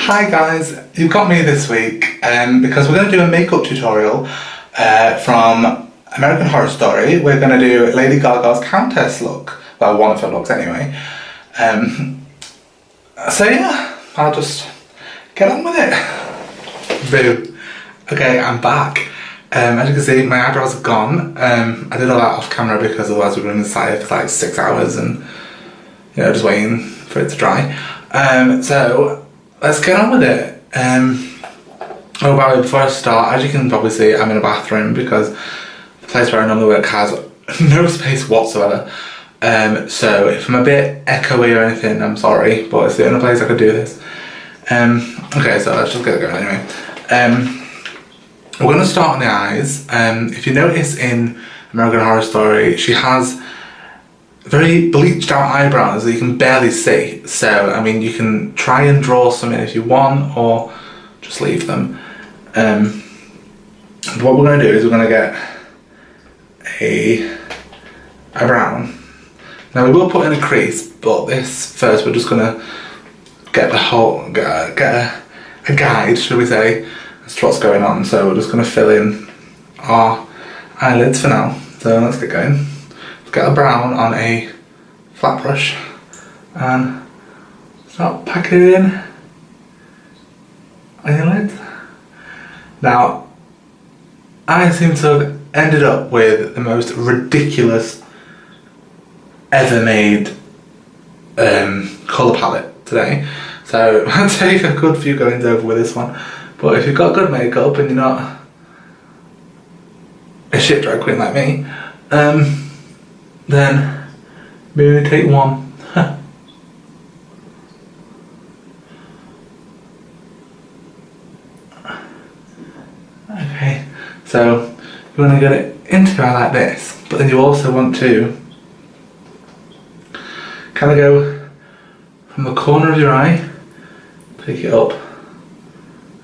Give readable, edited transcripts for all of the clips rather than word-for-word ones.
Hi guys, you've got me this week because we're going to do a makeup tutorial from American Horror Story. We're going to do Lady Gaga's Countess look, well, one of her looks anyway. So yeah, I'll just get on with it. Boo. Okay, I'm back. As you can see, my eyebrows are gone. I did all that off camera because otherwise we'd been inside for like 6 hours and just waiting for it to dry. So let's get on with it. Oh, by the way, before I start, as you can probably see, I'm in a bathroom because the place where I normally work has no space whatsoever. So if I'm a bit echoey or anything, I'm sorry, but it's the only place I could do this. Okay, so let's just get going anyway. We're going to start on the eyes. If you notice in American Horror Story, she has very bleached out eyebrows that you can barely see. So, I mean, you can try and draw some in if you want, or just leave them. What we're going to do is we're going to get a brown. Now we will put in a crease, but this first we're just going to get the whole, get a guide, should we say, as to what's going on. So we're just going to fill in our eyelids for now. So let's get going. Get a brown on a flat brush and start packing it in on your lids. Now, I seem to have ended up with the most ridiculous ever made colour palette today. So I'll take a good few goings over with this one. But if you've got good makeup and you're not a shit drag queen like me, then maybe take one. Okay, so you want to get it into your eye like this, but then you also want to kind of go from the corner of your eye, pick it up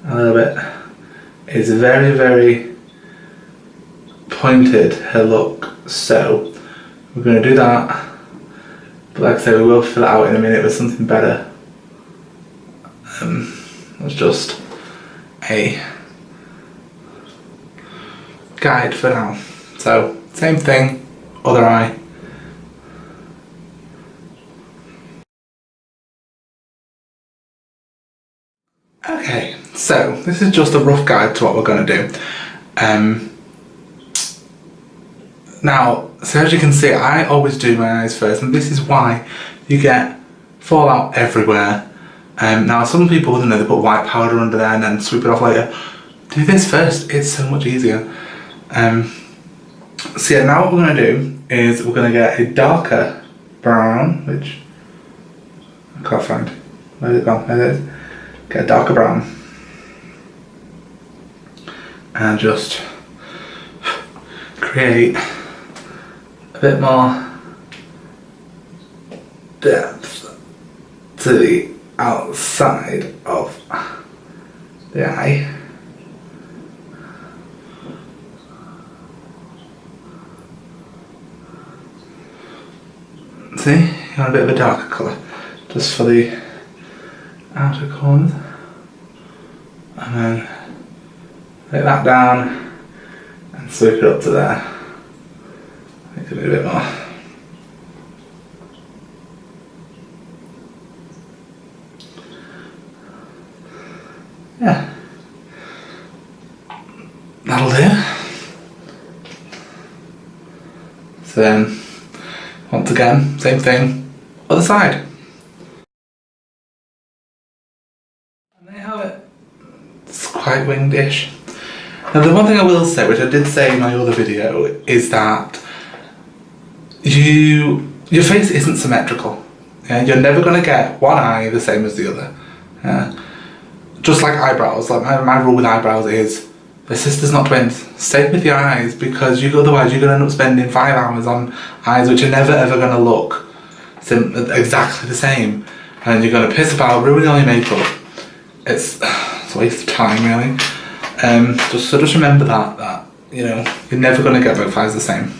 a little bit. It's very, very pointed, her look, so we're going to do that, but like I say, we will fill it out in a minute with something better. It's just a guide for now. So, same thing, other eye. Okay, so this is just a rough guide to what we're going to do. Now, so as you can see, I always do my eyes first, and this is why you get fallout everywhere. Now, some people, they put white powder under there and then sweep it off later. Do this first, it's so much easier. So yeah, now what we're going to do is we're going to get a darker brown, which I can't find. Where's it gone? There it is. Get a darker brown. And just create a bit more depth to the outside of the eye. See, you want a bit of a darker colour just for the outer corners, and then take that down and sweep it up to there. Make it a bit more. Yeah, that'll do. So then, once again, same thing, other side. And there you have it. It's quite winged-ish. Now the one thing I will say, which I did say in my other video, is that your face isn't symmetrical. Yeah? You're never going to get one eye the same as the other. Yeah? Just like eyebrows, like my rule with eyebrows is they're sisters not twins. Same with your eyes, because otherwise you're going to end up spending 5 hours on eyes which are never ever going to look exactly the same, and you're going to piss about, ruining all your makeup. It's a waste of time, really. Just remember that you're never going to get both eyes the same.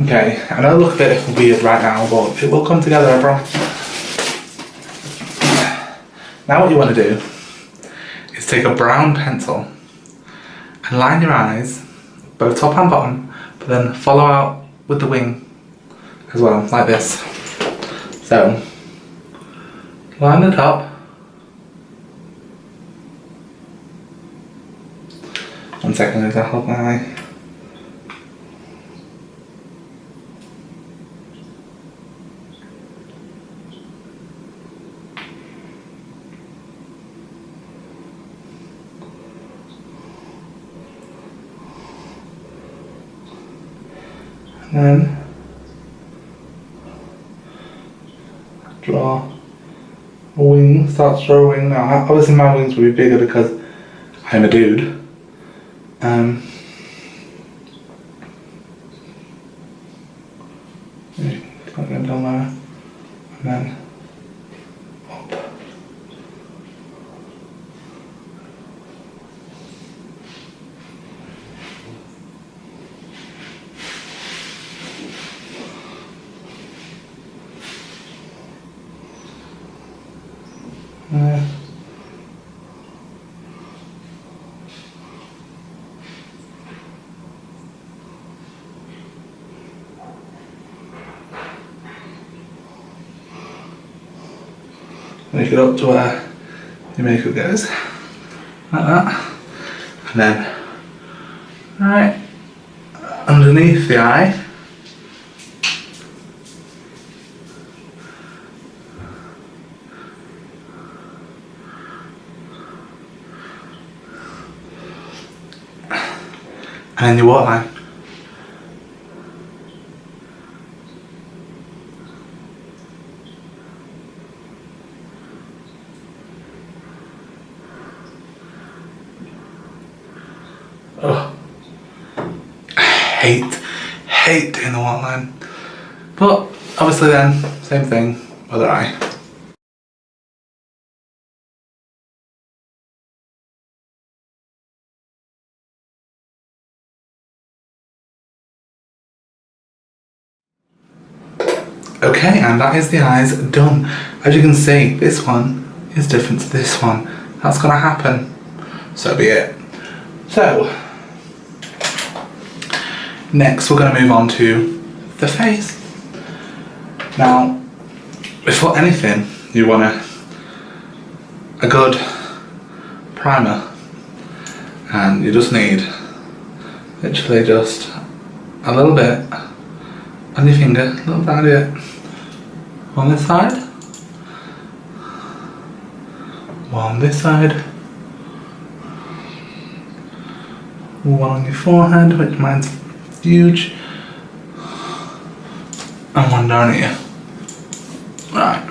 Okay, I know I look a bit weird right now, but it will come together, I promise. Now what you want to do is take a brown pencil and line your eyes, both top and bottom, but then follow out with the wing as well, like this. So, line the top. One second, as I hold my eye. And then draw a wing, start to draw a wing. Now obviously my wings will be bigger because I'm a dude. Put it down there, and then up. There. Make it up to where your makeup goes, like that, and then right underneath the eye, and then your waterline. Oh, I hate doing the waterline, but obviously then, same thing, other eye. Okay, and that is the eyes done. As you can see, this one is different to this one. That's gonna happen, so be it. So, next we're going to move on to the face. Now, before anything, you want a good primer, and you just need literally just a little bit on your finger, a little bit of it on this side, one on this side, one on your forehead, which mine's huge, and one down here. Right.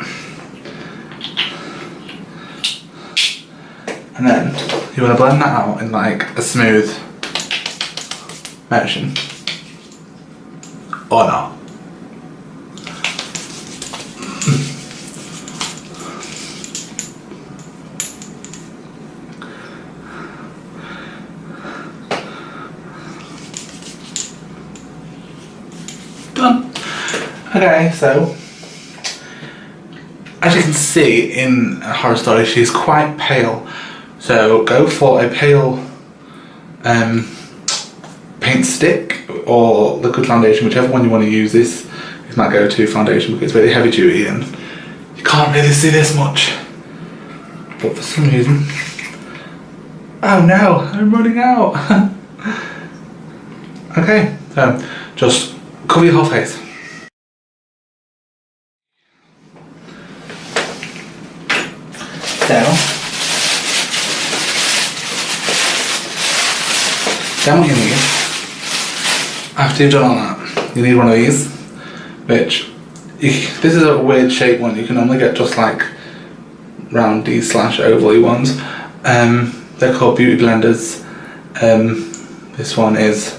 And then you want to blend that out in like a smooth motion. Or not. Done. Okay, so as you can see in a horror story, she's quite pale, so go for a pale paint stick or liquid foundation, whichever one you want to use. This is my go-to foundation because it's really heavy duty and you can't really see this much, but for some reason, oh no, I'm running out. Okay, so just cover your whole face. So, then what you need, after you've done all that, you need one of these, which, this is a weird shaped one. You can only get just like roundy / oval ones. They're called beauty blenders. This one is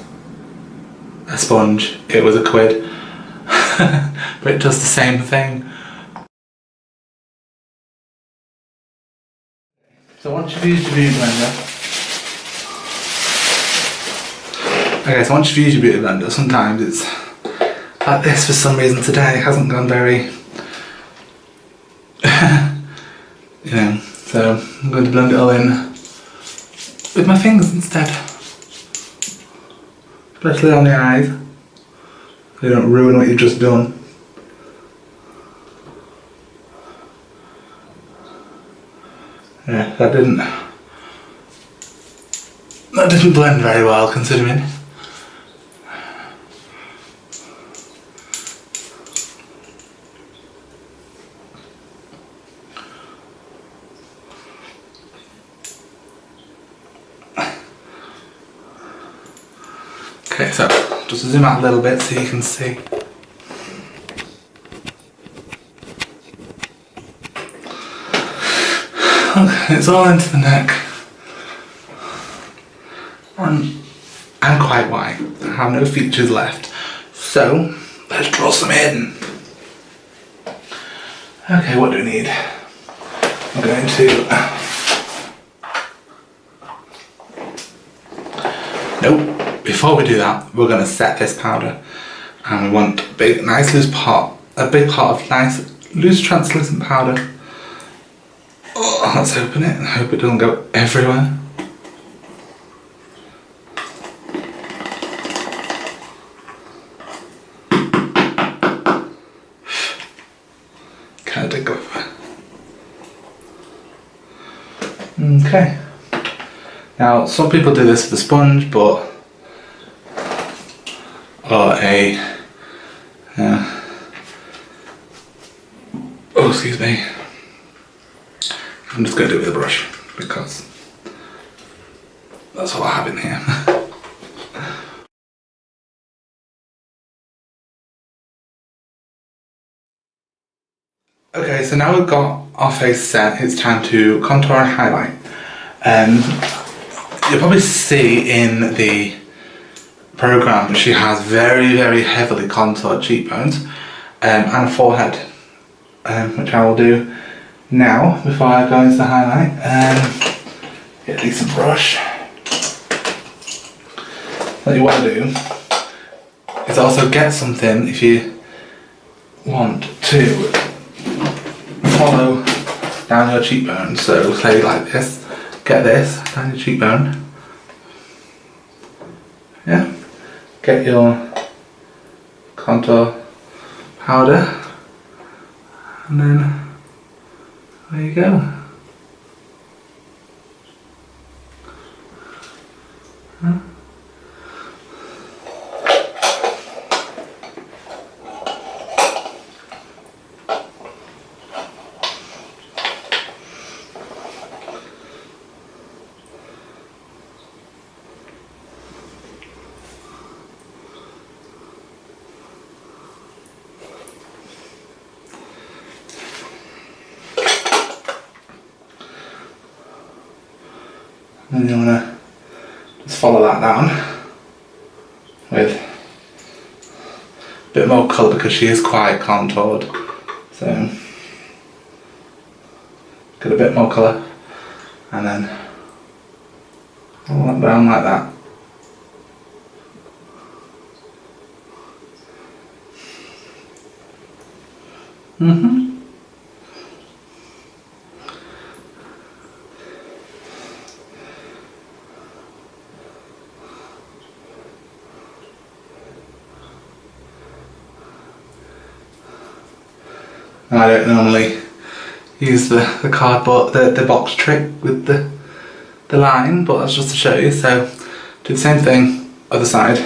a sponge. It was £1, but it does the same thing. So once you've used your beauty blender, sometimes it's like this for some reason. Today it hasn't gone very, So I'm going to blend it all in with my fingers instead. Especially on the eyes, so you don't ruin what you've just done. Yeah, that didn't blend very well considering. Okay, so just zoom out a little bit so you can see. Okay, it's all into the neck. I'm quite white. I have no features left. So, let's draw some in. Okay, what do we need? I'm going to... Nope. Before we do that, we're going to set this powder. And we want a big loose pot of nice, loose translucent powder. Oh, let's open it and hope it doesn't go everywhere. Kind of did go everywhere. Okay. Now, some people do this with a sponge, or oh, excuse me. I'm just going to do it with a brush because that's all I have in here. Okay, so now we've got our face set, it's time to contour and highlight. You'll probably see in the program she has very, very heavily contoured cheekbones and a forehead, which I will do now before I go into the highlight. Get a decent brush. What you want to do is also get something if you want to follow down your cheekbone. So say like this, get this down your cheekbone. Yeah, get your contour powder and then there you go. Huh? And you want to just follow that down with a bit more colour because she is quite contoured, so get a bit more colour and then follow that down like that. I don't normally use the cardboard, the box trick with the line, but that's just to show you. So do the same thing, other side.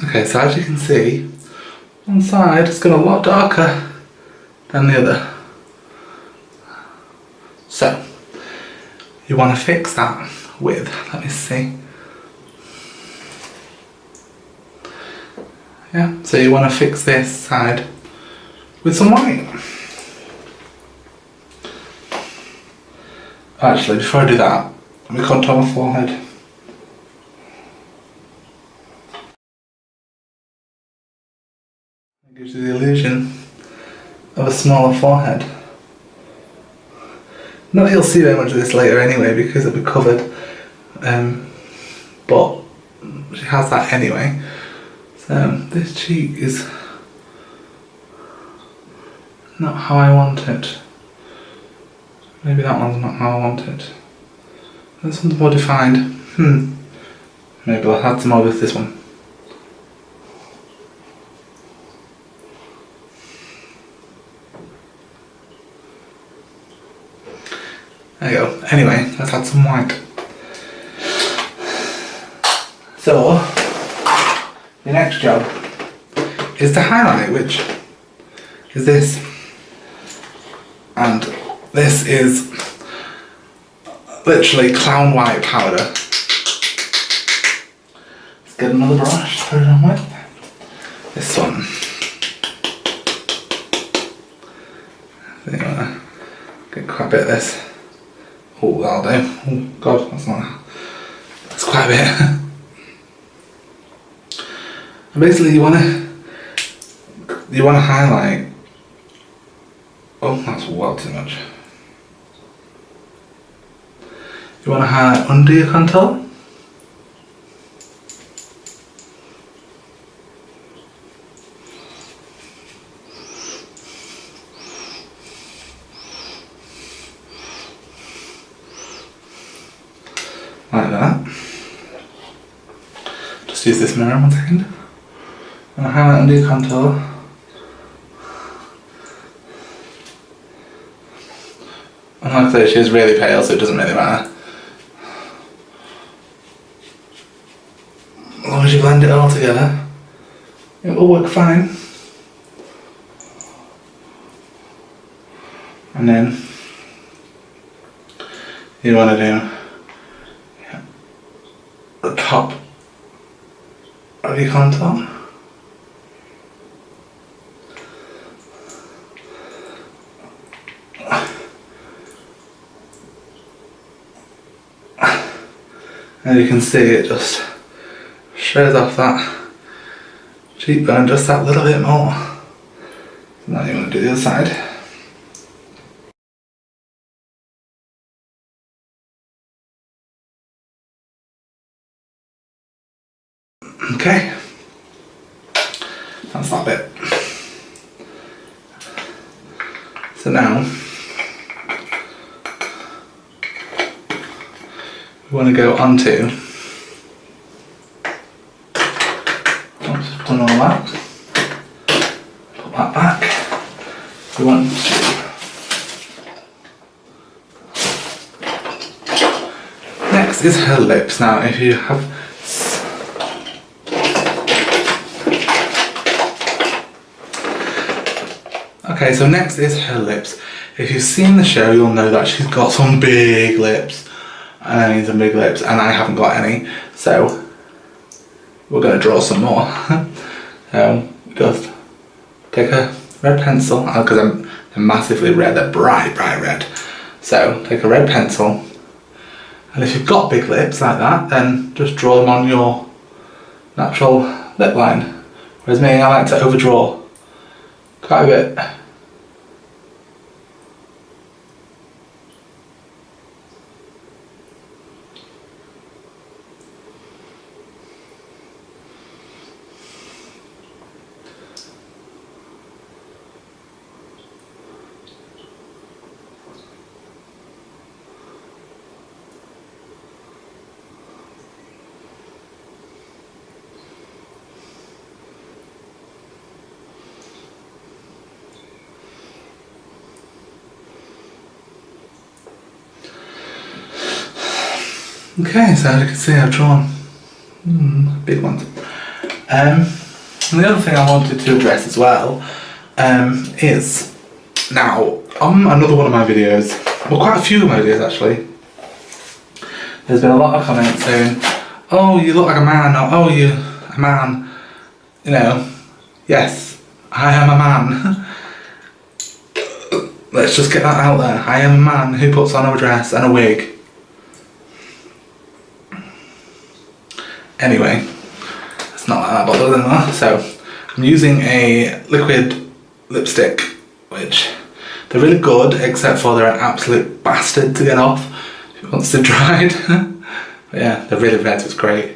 Okay, so as you can see, one side is got a lot darker than the other. So you want to fix that with, let me see. Yeah, so you want to fix this side with some white. Actually, before I do that, let me contour my forehead. It gives you the illusion of a smaller forehead. Not that you'll see very much of this later anyway because it'll be covered, but she has that anyway. So this cheek is not how I want it. Maybe that one's not how I want it. This one's more defined. Maybe I'll add some more with this one. There you go. Anyway, let's add some white. So, the next job is to highlight, which is this. And this is literally clown white powder. Let's get another brush, put it on with. This one. I think I'm gonna get quite a bit of this. Oh, that'll do. Oh god, that's quite a bit. And basically you wanna highlight. Oh, that's well too much. You want to highlight under your contour. Like that. Just use this mirror 1 second. And highlight under your contour. And like I say, she's really pale, so it doesn't really matter. As long as you blend it all together, it will work fine. And then you want to do the top of your contour. And you can see it just shows off that cheekbone just that little bit more. Now you want to do the other side. Okay, that's that bit. So now we want to go onto, oops, done all that, put that back. We want to, next is her lips. Now if you have, okay, so next is her lips. If you've seen the show you'll know that she's got some big lips. And I need some big lips, and I haven't got any, so we're going to draw some more. Just take a red pencil, because they're massively red, they're bright red. So take a red pencil, and if you've got big lips like that, then just draw them on your natural lip line. Whereas me, I like to overdraw quite a bit. Okay, so as you can see I've drawn big ones. And the other thing I wanted to address as well is, now on another one of my videos well, quite a few emojis actually. There's been a lot of comments saying, oh, you look like a man, or oh, you're a man. You know, yes, I am a man. Let's just get that out there. I am a man who puts on a dress and a wig. Anyway, it's not like that, but other than that, so I'm using a liquid lipstick, which they're really good, except for they're an absolute bastard to get off if it wants to dry. But yeah, they're really red, so it's great.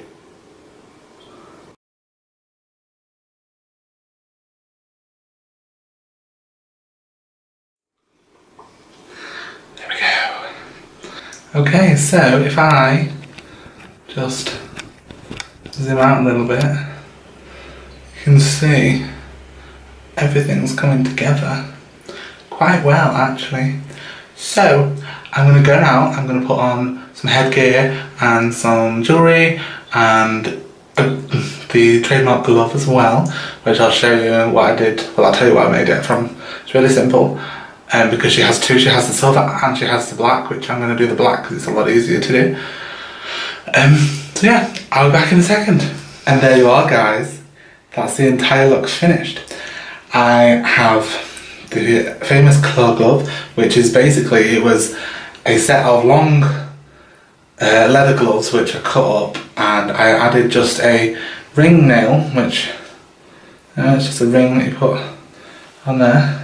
There we go. Okay, so if I just zoom out a little bit, you can see everything's coming together quite well actually. So I'm going to go now, I'm going to put on some headgear and some jewellery and the trademark glove as well, which I'll show you what I did. Well, I'll tell you what I made it from. It's really simple, because she has two. She has the silver and she has the black, which I'm going to do the black because it's a lot easier to do. So yeah, I'll be back in a second. And there you are, guys. That's the entire look finished. I have the famous claw glove, which is basically, it was a set of long leather gloves which are cut up, and I added just a ring nail, which it's just a ring that you put on there.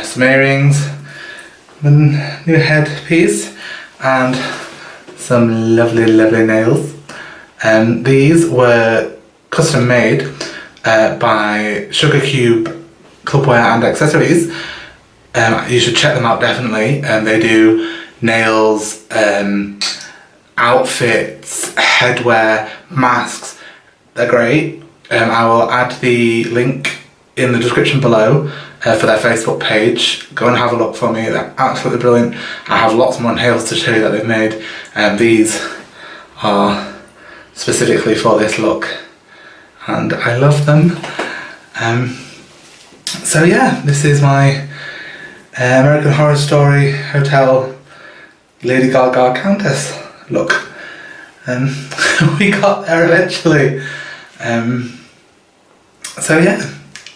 Some earrings, a new headpiece, and some lovely nails. These were custom made by Sugar Cube Clubwear and Accessories. You should check them out definitely. They do nails, outfits, headwear, masks. They're great. I will add the link in the description below for their Facebook page. Go and have a look for me. They're absolutely brilliant. I have lots more nails to show you that they've made. These are specifically for this look, and I love them. So yeah, this is my American Horror Story Hotel Lady Gaga Countess look. We got there eventually. So yeah,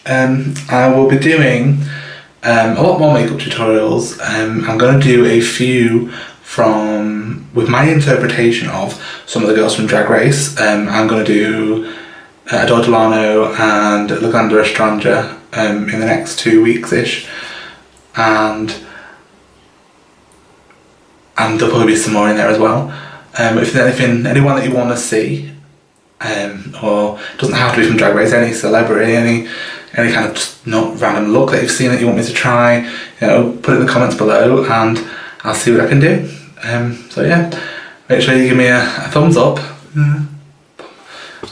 I will be doing a lot more makeup tutorials. I'm going to do a few with my interpretation of some of the girls from Drag Race. I'm going to do Adore Delano and Luganda Estranja in the next 2 weeks-ish, and there'll probably be some more in there as well. If there's anyone that you want to see, or it doesn't have to be from Drag Race, any celebrity, any kind of just not random look that you've seen that you want me to try, you know, put it in the comments below and I'll see what I can do. So yeah, make sure you give me a thumbs up.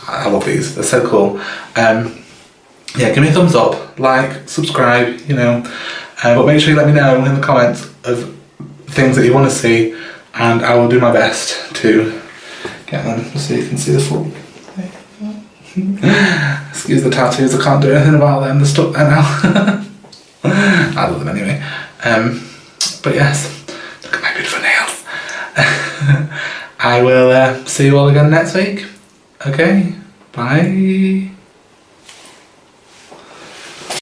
I love these, they're so cool. Yeah, give me a thumbs up, like, subscribe, you know, but make sure you let me know in the comments of things that you want to see, and I will do my best to get them so you can see the full. Excuse the tattoos, I can't do anything about them, they're stuck there now. I love them anyway. But yes, look at my beautiful nails. I will see you all again next week. Okay, bye.